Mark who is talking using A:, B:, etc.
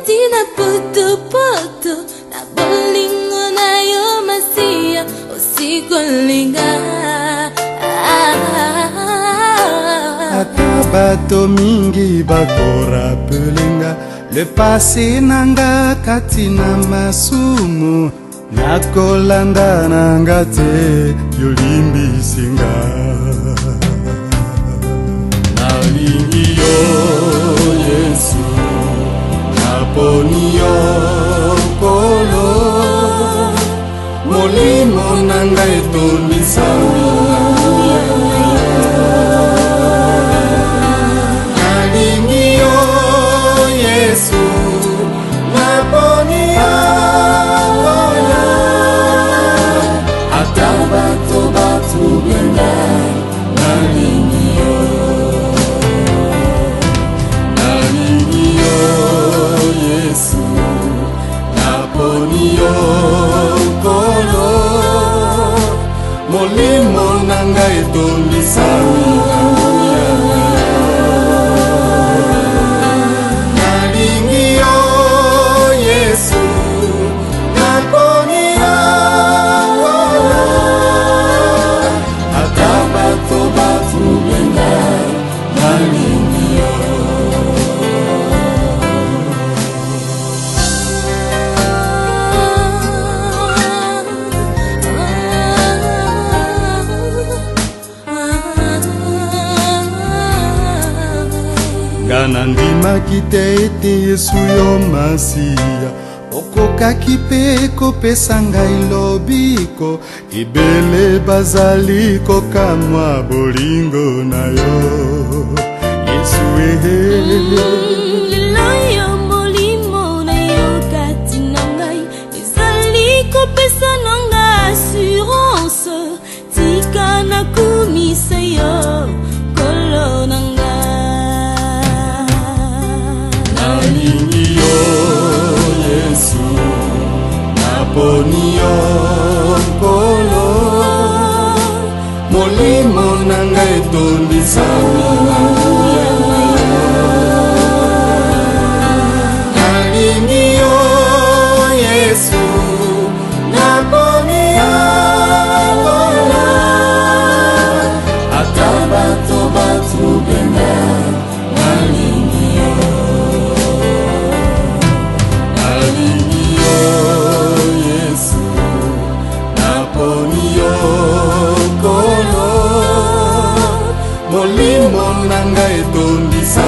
A: tina poto na bolingo na yo masia osikolinga.
B: Ata bato mingi bakorapelenga le passé nanga katina masumu nakolanda nanga te yolimbisinga. Nalingi yo Yesu naponi yo kolo molimo nanga etondisa molimo nanga etondisa nalingi yo Yesu naponi akola ata bato batubenga nalingi yo. Ngana ndimaki te ete Yesu yo Masiya okokaki mpe kopesa ngai lobiko ebele bazali kokamwa bolingo na yo Yesu
A: lelo yo molimo na yo kati na ngai ezali kopesa nanga assurance tika nakumisa yo kolo nanga.
B: Nalingi yo Yesu naponi yo kolo molimo nanga etondisa nalingi yo Yesu naponi yo kolo ata bato batubenga nalingi yo. Nalingi yo Yesu naponi yo kolo molimo nanga etondisa